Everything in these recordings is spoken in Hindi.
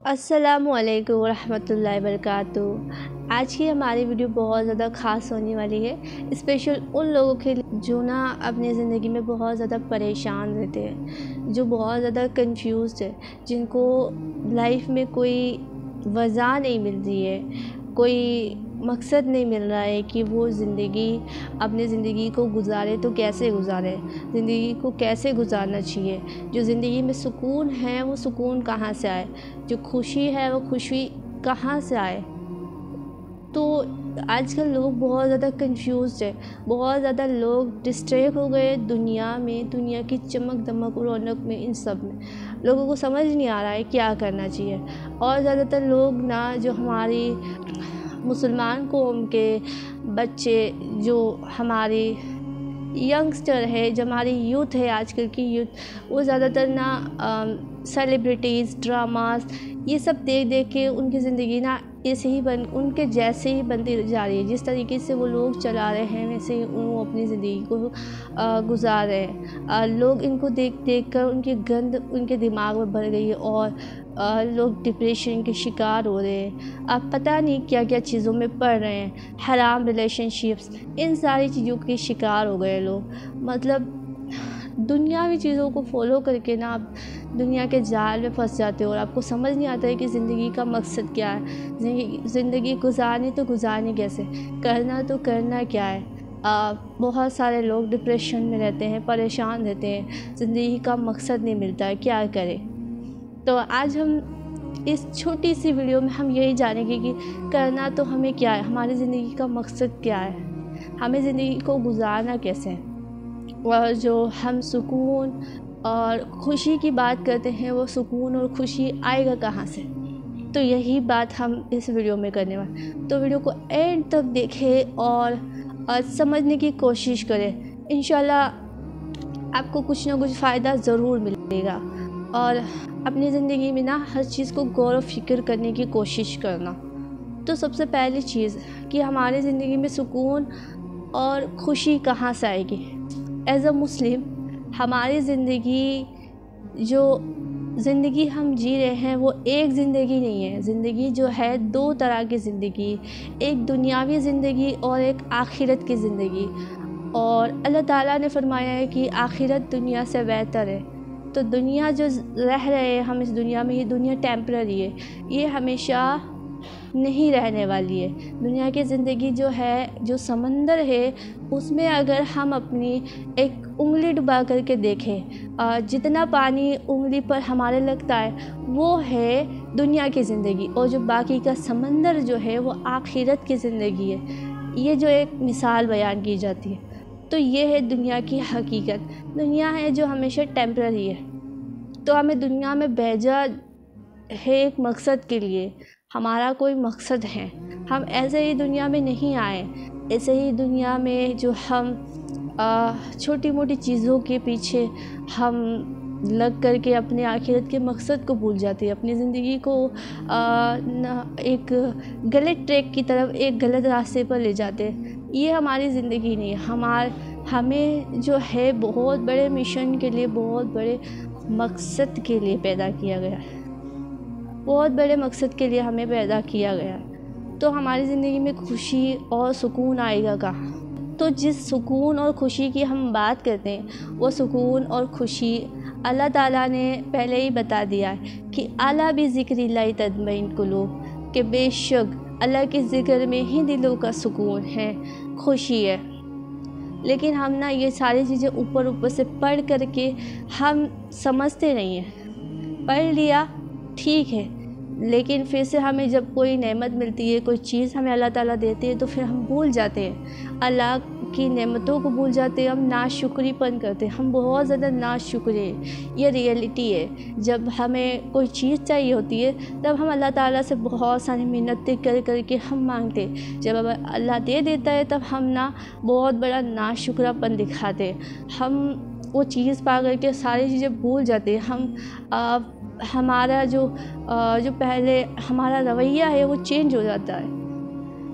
अस्सलामुअलैकुम वरहमतुल्लाहि वबरकातुहू। आज की हमारी वीडियो बहुत ज़्यादा ख़ास होने वाली है, स्पेशल उन लोगों के लिए जो ना अपनी ज़िंदगी में बहुत ज़्यादा परेशान रहते हैं, जो बहुत ज़्यादा कंफ्यूज्ड है, जिनको लाइफ में कोई वजह नहीं मिल रही है, कोई मकसद नहीं मिल रहा है कि वो अपनी ज़िंदगी को गुजारे तो कैसे गुजारे, ज़िंदगी को कैसे गुजारना चाहिए। जो ज़िंदगी में सुकून है वो सुकून कहाँ से आए, जो खुशी है वो खुशी कहाँ से आए। तो आजकल लोग बहुत ज़्यादा कंफ्यूज्ड है, बहुत ज़्यादा लोग डिस्ट्रैक्ट हो गए दुनिया में, दुनिया की चमक दमक रौनक में, इन सब में लोगों को समझ नहीं आ रहा है क्या करना चाहिए। और ज़्यादातर लोग ना जो हमारी मुसलमान कौम के बच्चे, जो हमारी यंगस्टर है, जो हमारी यूथ है, आजकल की यूथ, वो ज़्यादातर ना सेलिब्रिटीज़, ड्रामास, ये सब देख देख के उनकी ज़िंदगी ना उनके जैसे ही बनती जा रही है। जिस तरीके से वो लोग चला रहे हैं वैसे ही वो अपनी ज़िंदगी को गुजार रहे हैं। लोग इनको देख देख कर उनकी गंद उनके दिमाग में भर गई है और लोग डिप्रेशन के शिकार हो रहे हैं। अब पता नहीं क्या क्या चीज़ों में पड़ रहे हैं, हराम रिलेशनशिप्स, इन सारी चीज़ों के शिकार हो गए लोग। मतलब दुनियावी चीज़ों को फॉलो करके ना आप दुनिया के जाल में फंस जाते हो और आपको समझ नहीं आता है कि ज़िंदगी का मकसद क्या है, ज़िंदगी गुजारनी तो गुजारनी कैसे, करना तो करना क्या है। बहुत सारे लोग डिप्रेशन में रहते हैं, परेशान रहते हैं, ज़िंदगी का मकसद नहीं मिलता है, क्या करें। तो आज हम इस छोटी सी वीडियो में हम यही जानेंगे कि करना तो हमें क्या है, हमारी ज़िंदगी का मकसद क्या है, हमें ज़िंदगी को गुजारना कैसे है, और जो हम सुकून और खुशी की बात करते हैं वो सुकून और खुशी आएगा कहाँ से। तो यही बात हम इस वीडियो में करने वाले। तो वीडियो को एंड तक देखें और समझने की कोशिश करें। इंशाल्लाह आपको कुछ ना कुछ फ़ायदा ज़रूर मिलेगा। और अपनी ज़िंदगी में ना हर चीज़ को गौर व फिक्र करने की कोशिश करना। तो सबसे पहली चीज़ कि हमारी ज़िंदगी में सुकून और खुशी कहाँ से आएगी। एज़ अ मुस्लिम हमारी ज़िंदगी हम जी रहे हैं वो एक ज़िंदगी नहीं है। ज़िंदगी जो है दो तरह की ज़िंदगी, एक दुनियावी ज़िंदगी और एक आखिरत की ज़िंदगी। और अल्लाह ताला ने फरमाया है कि आखिरत दुनिया से बेहतर है। तो दुनिया जो रह रहे हैं हम इस दुनिया में, ये दुनिया टेम्पररी है, ये हमेशा नहीं रहने वाली है। दुनिया की ज़िंदगी जो है, जो समंदर है, उसमें अगर हम अपनी एक उंगली डुबा करके देखें, जितना पानी उंगली पर हमारे लगता है वो है दुनिया की ज़िंदगी, और जो बाकी का समंदर जो है वो आखिरत की ज़िंदगी है। ये जो एक मिसाल बयान की जाती है। तो ये है दुनिया की हकीकत। दुनिया है जो हमेशा टेम्पररी है। तो हमें दुनिया में भेजा है एक मकसद के लिए, हमारा कोई मकसद है। हम ऐसे ही दुनिया में नहीं आए, ऐसे ही दुनिया में जो हम छोटी मोटी चीज़ों के पीछे हम लग कर के अपने आखिरत के मकसद को भूल जाते हैं, अपनी ज़िंदगी को एक गलत ट्रैक की तरफ, एक गलत रास्ते पर ले जाते हैं। ये हमारी ज़िंदगी नहीं है। हमें जो है बहुत बड़े मिशन के लिए, बहुत बड़े मकसद के लिए पैदा किया गया है, बहुत बड़े मकसद के लिए हमें पैदा किया गया है। तो हमारी ज़िंदगी में खुशी और सुकून आएगा कहाँ। तो जिस सुकून और खुशी की हम बात करते हैं वो सुकून और खुशी अल्लाह ताला ने पहले ही बता दिया है कि अला भी ज़िक्रिल्लाहि तत्मइन्नुल क़ुलूब, कि बेशक अल्लाह के ज़िक्र में ही दिलों का सुकून है, खुशी है। लेकिन हम ना ये सारी चीज़ें ऊपर ऊपर से पढ़ करके हम समझते नहीं हैं। पढ़ लिया ठीक है, लेकिन फिर से हमें जब कोई नेमत मिलती है, कोई चीज़ हमें अल्लाह ताला देते हैं, तो फिर हम भूल जाते हैं, अल्लाह की नेमतों को भूल जाते हैं, हम नाशुक्रीपन करते हैं, हम बहुत ज़्यादा नाशुक्र हैं। ये रियलिटी है। जब हमें कोई चीज़ चाहिए होती है तब हम अल्लाह ताला से बहुत सारी मिन्नतें कर कर के हम मांगते हैं। जब अल्लाह दे देता है तब हम ना बहुत बड़ा नाशुक्रापन दिखाते हैं, हम वो चीज़ पा कर के सारी चीज़ें भूल जाते हैं। हम हमारा जो पहले हमारा रवैया है वो चेंज हो जाता है।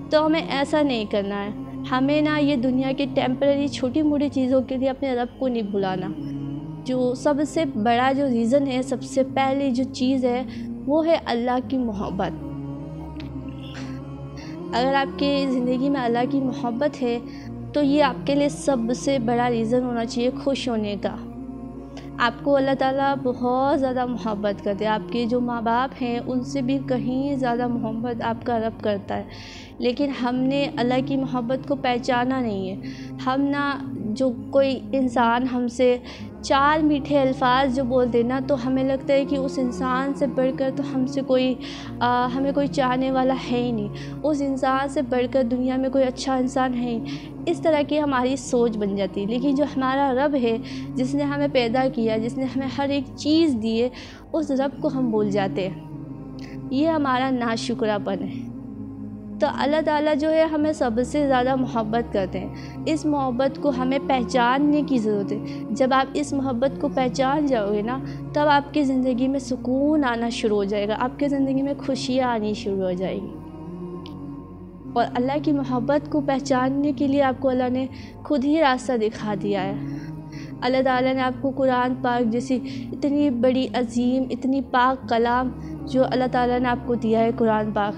तो हमें ऐसा नहीं करना है। हमें ना ये दुनिया के टेम्पररी छोटी मोटी चीज़ों के लिए अपने रब को नहीं भुलाना। जो सबसे बड़ा जो रीज़न है, सबसे पहली जो चीज़ है वो है अल्लाह की मोहब्बत। अगर आपकी ज़िंदगी में अल्लाह की मोहब्बत है तो ये आपके लिए सबसे बड़ा रीज़न होना चाहिए खुश होने का। आपको अल्लाह ताला बहुत ज़्यादा मोहब्बत करते हैं। आपके जो माँ बाप हैं उनसे भी कहीं ज़्यादा मोहब्बत आपका रब करता है, लेकिन हमने अल्लाह की मोहब्बत को पहचाना नहीं है। हम ना जो कोई इंसान हमसे 4 मीठे अल्फाज जो बोल देना तो हमें लगता है कि उस इंसान से बढ़कर तो हमें कोई चाहने वाला है ही नहीं, उस इंसान से बढ़कर दुनिया में कोई अच्छा इंसान है ही। इस तरह की हमारी सोच बन जाती है। लेकिन जो हमारा रब है, जिसने हमें पैदा किया, जिसने हमें हर एक चीज़ दी है, उस रब को हम भूल जाते हैं। ये हमारा नाशुक्रापन है। तो अल्लाह ताला जो है हमें सबसे ज़्यादा मोहब्बत करते हैं। इस मोहब्बत को हमें पहचानने की ज़रूरत है। जब आप इस मोहब्बत को पहचान जाओगे ना, तब आपकी ज़िंदगी में सुकून आना शुरू हो जाएगा, आपकी ज़िंदगी में खुशियाँ आनी शुरू हो जाएगी। और अल्लाह की मोहब्बत को पहचानने के लिए आपको अल्लाह ने खुद ही रास्ता दिखा दिया है। अल्लाह ताला ने आपको कुरान पाक जैसी इतनी बड़ी अजीम, इतनी पाक कलाम जो अल्लाह ताला ने आपको दिया है, कुरान पाक,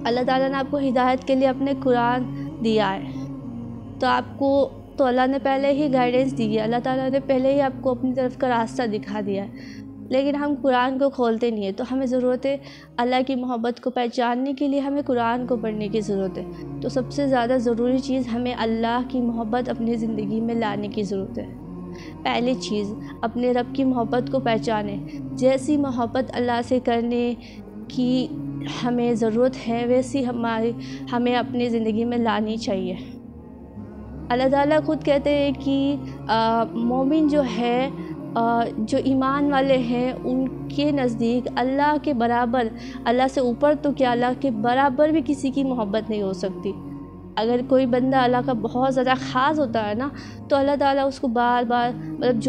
अल्लाह ताला ने आपको हिदायत के लिए अपने कुरान दिया है। तो अल्लाह ने पहले ही गाइडेंस दी है, अल्लाह ताला ने पहले ही आपको अपनी तरफ का रास्ता दिखा दिया है। लेकिन हम कुरान को खोलते नहीं है। तो हमें ज़रूरत है अल्लाह की मोहब्बत को पहचानने के लिए हमें कुरान को पढ़ने की ज़रूरत है। तो सबसे ज़्यादा ज़रूरी चीज़, हमें अल्लाह की मोहब्बत अपनी ज़िंदगी में लाने की ज़रूरत है। पहली चीज़, अपने रब की मोहब्बत को पहचानें। जैसी मोहब्बत अल्लाह से करने की हमें ज़रूरत है, वैसी हमें अपनी ज़िंदगी में लानी चाहिए। अल्लाह ताला खुद कहते हैं कि मोमिन जो है, जो ईमान वाले हैं, उनके नज़दीक अल्लाह के बराबर, अल्लाह से ऊपर तो क्या, अल्लाह के बराबर भी किसी की मोहब्बत नहीं हो सकती। अगर कोई बंदा अल्लाह का बहुत ज़्यादा ख़ास होता है ना, तो अल्लाह ताला उसको बार बार, मतलब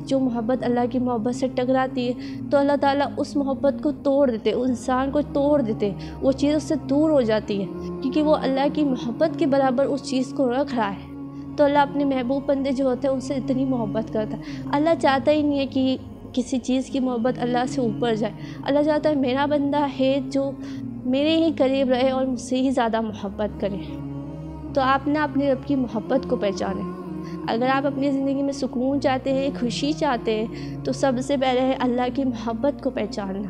जो मोहब्बत अल्लाह की मोहब्बत से टकराती है, तो अल्लाह ताला उस मोहब्बत को तोड़ देते, उस इंसान को तोड़ देते, वो चीज़ उससे दूर हो जाती है, क्योंकि वो अल्लाह की मोहब्बत के बराबर उस चीज़ को रख रहा है। तो अल्लाह अपने महबूब बंदे जो होते हैं उनसे इतनी मोहब्बत करता है। अल्लाह चाहता ही नहीं है कि किसी चीज़ की मोहब्बत अल्लाह से ऊपर जाए। अल्लाह चाहता है मेरा बंदा है जो मेरे ही करीब रहे और मुझसे ही ज़्यादा मोहब्बत करे। तो आप ना अपने रब की मोहब्बत को पहचानें। अगर आप अपनी ज़िंदगी में सुकून चाहते हैं, खुशी चाहते हैं, तो सबसे पहले है अल्लाह की मोहब्बत को पहचानना।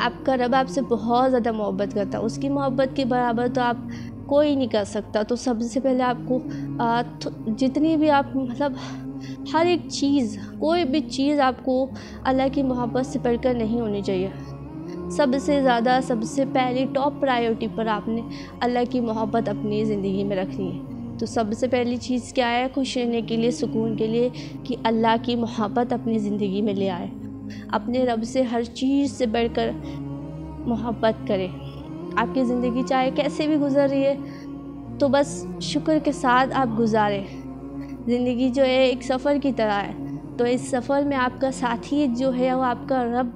आपका रब आपसे बहुत ज़्यादा मोहब्बत करता है, उसकी मोहब्बत के बराबर तो आप कोई नहीं कर सकता। तो सबसे पहले आपको जितनी भी आप, मतलब हर एक चीज़, कोई भी चीज़ आपको अल्लाह की मोहब्बत से बढ़कर नहीं होनी चाहिए। सबसे ज़्यादा, सबसे पहली टॉप प्रायोरिटी पर आपने अल्लाह की मोहब्बत अपनी ज़िंदगी में रखनी है। तो सबसे पहली चीज़ क्या है, खुश रहने के लिए, सुकून के लिए, कि अल्लाह की मोहब्बत अपनी ज़िंदगी में ले आए। अपने रब से हर चीज़ से बढ़कर मोहब्बत करें। आपकी ज़िंदगी चाहे कैसे भी गुजर रही है, तो बस शुक्र के साथ आप गुजारें। ज़िंदगी जो है एक सफ़र की तरह है। तो इस सफ़र में आपका साथी जो है वो आपका रब,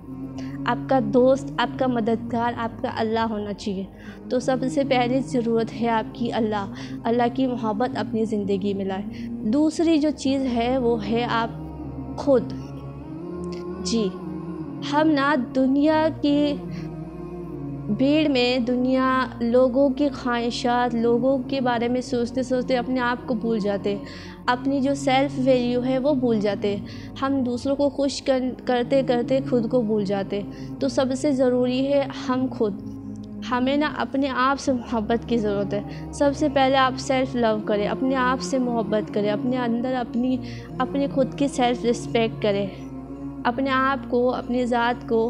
आपका दोस्त, आपका मददगार, आपका अल्लाह होना चाहिए। तो सबसे पहली ज़रूरत है आपकी अल्लाह की मोहब्बत अपनी ज़िंदगी में लाए। दूसरी जो चीज़ है वो है आप खुद। जी, हम ना दुनिया की भीड़ में, दुनिया, लोगों की ख्वाहिशात, लोगों के बारे में सोचते सोचते अपने आप को भूल जाते हैं। अपनी जो सेल्फ़ वैल्यू है वो भूल जाते हैं। हम दूसरों को खुश करते करते खुद को भूल जाते। तो सबसे ज़रूरी है हम खुद, हमें ना अपने आप से मोहब्बत की ज़रूरत है। सबसे पहले आप सेल्फ़ लव करें, अपने आप से मोहब्बत करें, अपने अंदर अपनी खुद की सेल्फ़ रिस्पेक्ट करें, अपने आप को, अपनी ज़ात को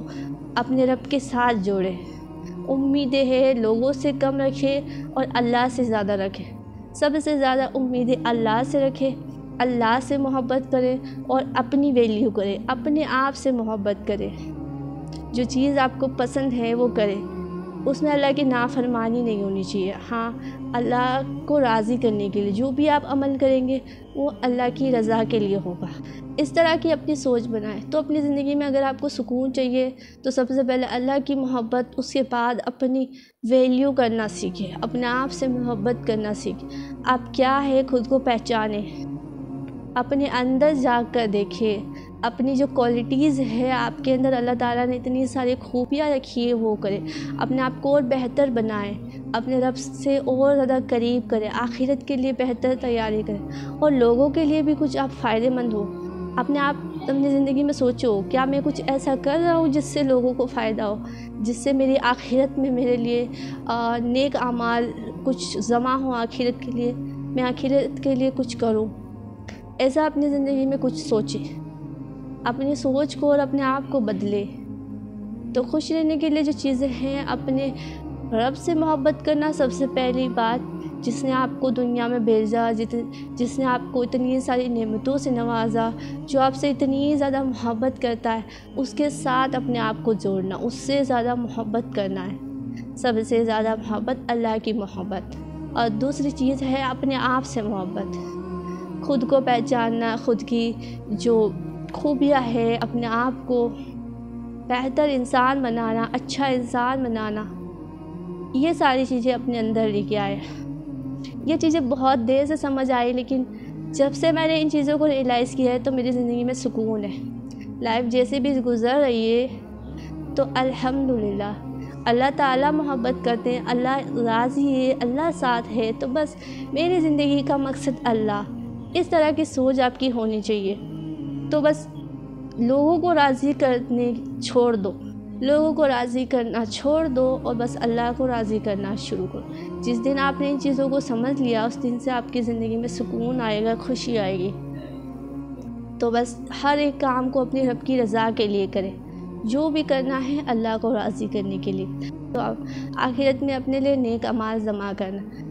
अपने रब के साथ जोड़ें। उम्मीदें हैं लोगों से कम रखें और अल्लाह से ज़्यादा रखें। सबसे ज़्यादा उम्मीदें अल्लाह से रखें, अल्लाह से मोहब्बत करें और अपनी वैल्यू करें, अपने आप से मोहब्बत करें। जो चीज़ आपको पसंद है वो करें, उसमें अल्लाह की नाफरमानी नहीं होनी चाहिए। हाँ, अल्लाह को राज़ी करने के लिए जो भी आप अमल करेंगे वो अल्लाह की रज़ा के लिए होगा। इस तरह की अपनी सोच बनाएं। तो अपनी ज़िंदगी में अगर आपको सुकून चाहिए तो सबसे पहले अल्लाह की मोहब्बत, उसके बाद अपनी वैल्यू करना सीखें, अपने आप से मोहब्बत करना सीखें। आप क्या है खुद को पहचानें, अपने अंदर जाकर देखें, अपनी जो क्वालिटीज़ है आपके अंदर अल्लाह ताला ने इतनी सारी खूबियाँ रखी है वो करें, अपने आप को और बेहतर बनाएं, अपने रब से और ज़्यादा करीब करें, आखिरत के लिए बेहतर तैयारी करें और लोगों के लिए भी कुछ आप फ़ायदेमंद हो। अपने आप अपनी ज़िंदगी में सोचो, क्या मैं कुछ ऐसा कर रहा हूँ जिससे लोगों को फ़ायदा हो, जिससे मेरी आखिरत में मेरे लिए नेक अमाल कुछ जमा हो, आखिरत के लिए मैं आखिरत के लिए कुछ करूँ। ऐसा अपनी ज़िंदगी में कुछ सोचें, अपनी सोच को और अपने आप को बदले। तो खुश रहने के लिए जो चीज़ें हैं, अपने रब से मोहब्बत करना सबसे पहली बात, जिसने आपको दुनिया में भेजा, जिसने आपको इतनी सारी नेमतों से नवाजा, जो आपसे इतनी ज़्यादा मोहब्बत करता है, उसके साथ अपने आप को जोड़ना, उससे ज़्यादा मोहब्बत करना है। सबसे ज़्यादा मोहब्बत अल्लाह की मोहब्बत। और दूसरी चीज़ है अपने आप से मोहब्बत, खुद को पहचानना, खुद की जो खूबियाँ है, अपने आप को बेहतर इंसान बनाना, अच्छा इंसान बनाना, ये सारी चीज़ें अपने अंदर लेके आए। ये चीज़ें बहुत देर से समझ आई, लेकिन जब से मैंने इन चीज़ों को रियलाइज़ किया है तो मेरी ज़िंदगी में सुकून है। लाइफ जैसे भी गुज़र रही है तो अल्हम्दुलिल्लाह अल्लाह ताला मोहब्बत करते हैं, अल्लाह राज़ी है, अल्लाह साथ है, तो बस मेरी ज़िंदगी का मकसद अल्लाह। इस तरह की सोच आपकी होनी चाहिए। तो बस लोगों को राज़ी करने छोड़ दो, लोगों को राज़ी करना छोड़ दो और बस अल्लाह को राज़ी करना शुरू करो। जिस दिन आपने इन चीज़ों को समझ लिया, उस दिन से आपकी ज़िंदगी में सुकून आएगा, खुशी आएगी। तो बस हर एक काम को अपनी रब की रज़ा के लिए करें, जो भी करना है अल्लाह को राज़ी करने के लिए। तो आप आखिरत में अपने लिए नेक अमाल जमा करना।